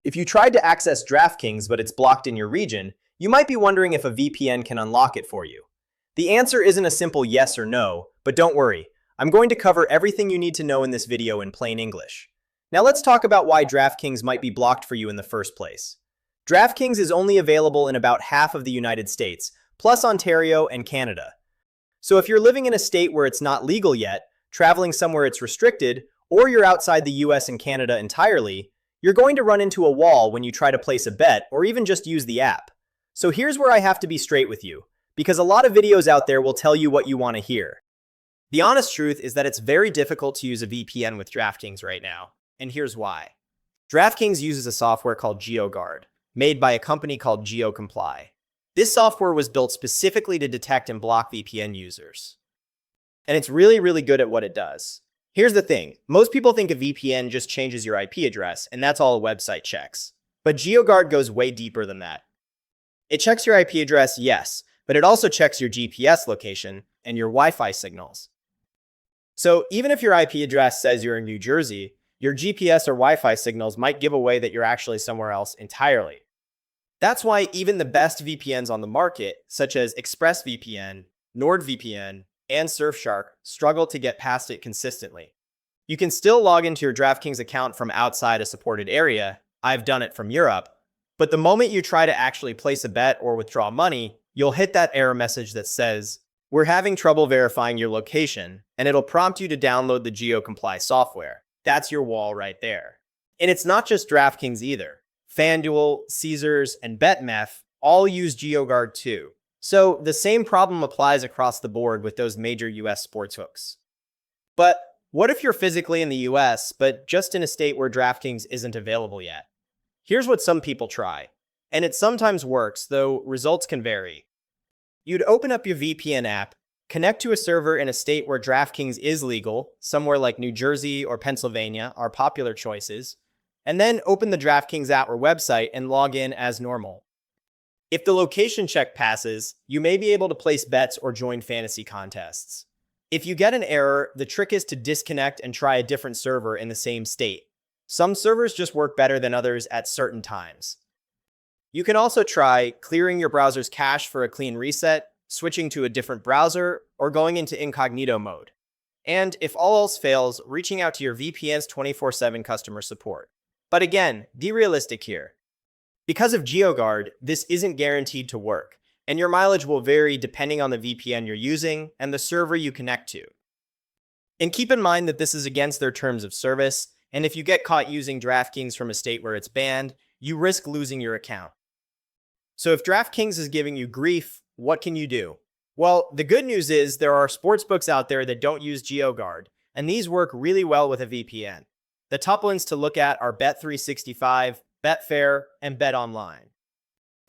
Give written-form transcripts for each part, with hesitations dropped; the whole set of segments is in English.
If you tried to access DraftKings but it's blocked in your region, you might be wondering if a VPN can unlock it for you. The answer isn't a simple yes or no, but don't worry. I'm going to cover everything you need to know in this video in plain English. Now let's talk about why DraftKings might be blocked for you in the first place. DraftKings is only available in about half of the United States, plus Ontario and Canada. So if you're living in a state where it's not legal yet, traveling somewhere it's restricted, or you're outside the US and Canada entirely, you're going to run into a wall when you try to place a bet or even just use the app. So here's where I have to be straight with you, because a lot of videos out there will tell you what you want to hear. The honest truth is that it's very difficult to use a VPN with DraftKings right now, and here's why. DraftKings uses a software called GeoGuard, made by a company called GeoComply. This software was built specifically to detect and block VPN users. And it's really good at what it does. Here's the thing, most people think a VPN just changes your IP address, and that's all a website checks. But GeoGuard goes way deeper than that. It checks your IP address, yes, but it also checks your GPS location and your Wi-Fi signals. So even if your IP address says you're in New Jersey, your GPS or Wi-Fi signals might give away that you're actually somewhere else entirely. That's why even the best VPNs on the market, such as ExpressVPN, NordVPN, and Surfshark, struggle to get past it consistently. You can still log into your DraftKings account from outside a supported area. I've done it from Europe. But the moment you try to actually place a bet or withdraw money, you'll hit that error message that says, "We're having trouble verifying your location," and it'll prompt you to download the GeoComply software. That's your wall right there. And it's not just DraftKings either. FanDuel, Caesars, and BetMEF all use GeoGuard too. So the same problem applies across the board with those major US sportsbooks. But what if you're physically in the US, but just in a state where DraftKings isn't available yet? Here's what some people try, and it sometimes works, though results can vary. You'd open up your VPN app, connect to a server in a state where DraftKings is legal, somewhere like New Jersey or Pennsylvania are popular choices, and then open the DraftKings app or website and log in as normal. If the location check passes, you may be able to place bets or join fantasy contests. If you get an error, the trick is to disconnect and try a different server in the same state. Some servers just work better than others at certain times. You can also try clearing your browser's cache for a clean reset, switching to a different browser, or going into incognito mode. And if all else fails, reaching out to your VPN's 24/7 customer support. But again, be realistic here. Because of GeoGuard, this isn't guaranteed to work, and your mileage will vary depending on the VPN you're using and the server you connect to. And keep in mind that this is against their terms of service, and if you get caught using DraftKings from a state where it's banned, you risk losing your account. So if DraftKings is giving you grief, what can you do? Well, the good news is there are sportsbooks out there that don't use GeoGuard, and these work really well with a VPN. The top ones to look at are Bet365, Betfair, and BetOnline.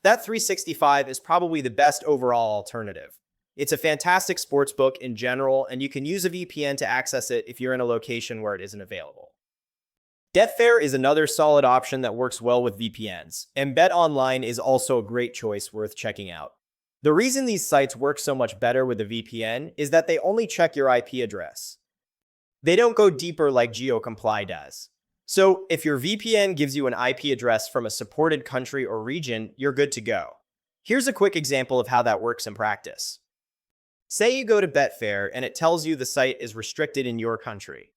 Bet365 is probably the best overall alternative. It's a fantastic sportsbook in general, and you can use a VPN to access it if you're in a location where it isn't available. Betfair is another solid option that works well with VPNs, and BetOnline is also a great choice worth checking out. The reason these sites work so much better with a VPN is that they only check your IP address. They don't go deeper like GeoComply does. So if your VPN gives you an IP address from a supported country or region, you're good to go. Here's a quick example of how that works in practice. Say you go to Betfair and it tells you the site is restricted in your country.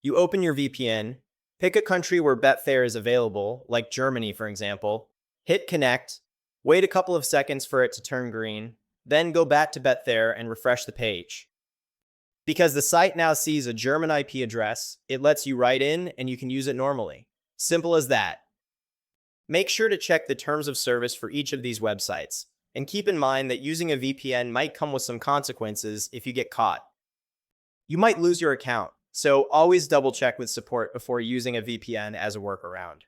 You open your VPN, pick a country where Betfair is available, like Germany for example, hit connect, wait a couple of seconds for it to turn green, then go back to Betfair and refresh the page. Because the site now sees a German IP address, it lets you write in and you can use it normally. Simple as that. Make sure to check the terms of service for each of these websites, and keep in mind that using a VPN might come with some consequences if you get caught. You might lose your account, so always double check with support before using a VPN as a workaround.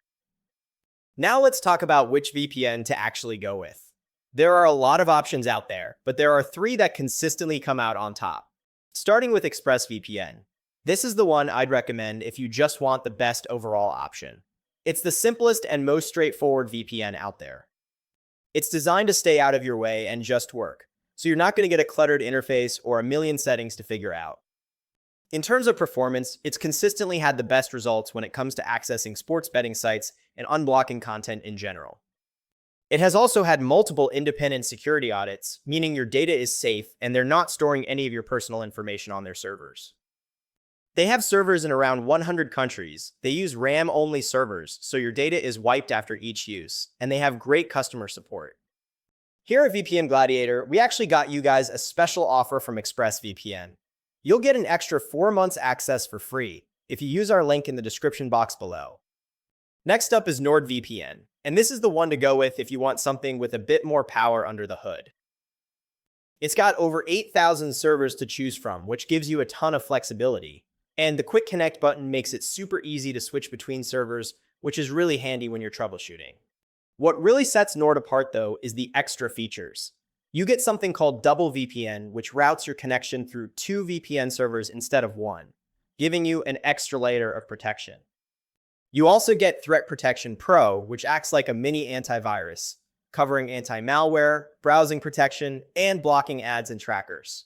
Now let's talk about which VPN to actually go with. There are a lot of options out there, but there are 3 that consistently come out on top. Starting with ExpressVPN. This is the one I'd recommend if you just want the best overall option. It's the simplest and most straightforward VPN out there. It's designed to stay out of your way and just work, so you're not going to get a cluttered interface or a million settings to figure out. In terms of performance, it's consistently had the best results when it comes to accessing sports betting sites and unblocking content in general. It has also had multiple independent security audits, meaning your data is safe and they're not storing any of your personal information on their servers. They have servers in around 100 countries. They use RAM-only servers, so your data is wiped after each use, and they have great customer support. Here at VPN Gladiator, we actually got you guys a special offer from ExpressVPN. You'll get an extra 4 months access for free if you use our link in the description box below. Next up is NordVPN, and this is the one to go with if you want something with a bit more power under the hood. It's got over 8,000 servers to choose from, which gives you a ton of flexibility. And the Quick Connect button makes it super easy to switch between servers, which is really handy when you're troubleshooting. What really sets Nord apart, though, is the extra features. You get something called Double VPN, which routes your connection through 2 VPN servers instead of 1, giving you an extra layer of protection. You also get Threat Protection Pro, which acts like a mini antivirus, covering anti-malware, browsing protection, and blocking ads and trackers.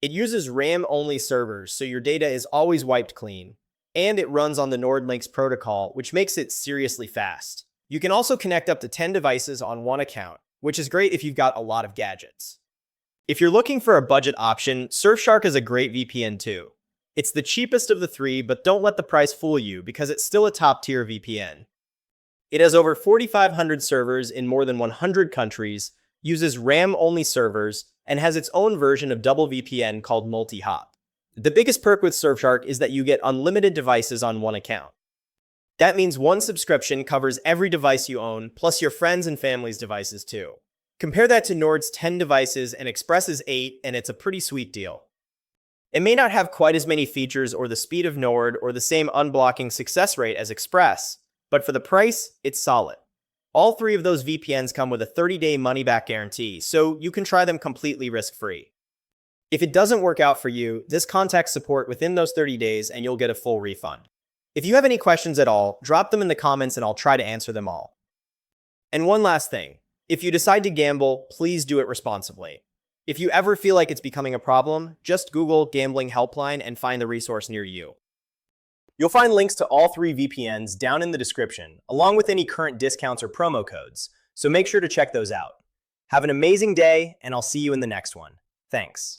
It uses RAM-only servers, so your data is always wiped clean, and it runs on the NordLynx protocol, which makes it seriously fast. You can also connect up to 10 devices on one account, which is great if you've got a lot of gadgets. If you're looking for a budget option, Surfshark is a great VPN too. It's the cheapest of the 3, but don't let the price fool you because it's still a top-tier VPN. It has over 4,500 servers in more than 100 countries, uses RAM-only servers, and has its own version of Double VPN called Multi-Hop. The biggest perk with Surfshark is that you get unlimited devices on one account. That means one subscription covers every device you own, plus your friends and family's devices too. Compare that to Nord's 10 devices and Express's 8, and it's a pretty sweet deal. It may not have quite as many features or the speed of Nord or the same unblocking success rate as Express, but for the price, it's solid. All 3 of those VPNs come with a 30-day money-back guarantee, so you can try them completely risk-free. If it doesn't work out for you, just contact support within those 30 days and you'll get a full refund. If you have any questions at all, drop them in the comments and I'll try to answer them all. And one last thing, if you decide to gamble, please do it responsibly. If you ever feel like it's becoming a problem, just Google Gambling Helpline and find the resource near you. You'll find links to all 3 VPNs down in the description, along with any current discounts or promo codes, so make sure to check those out. Have an amazing day, and I'll see you in the next one. Thanks.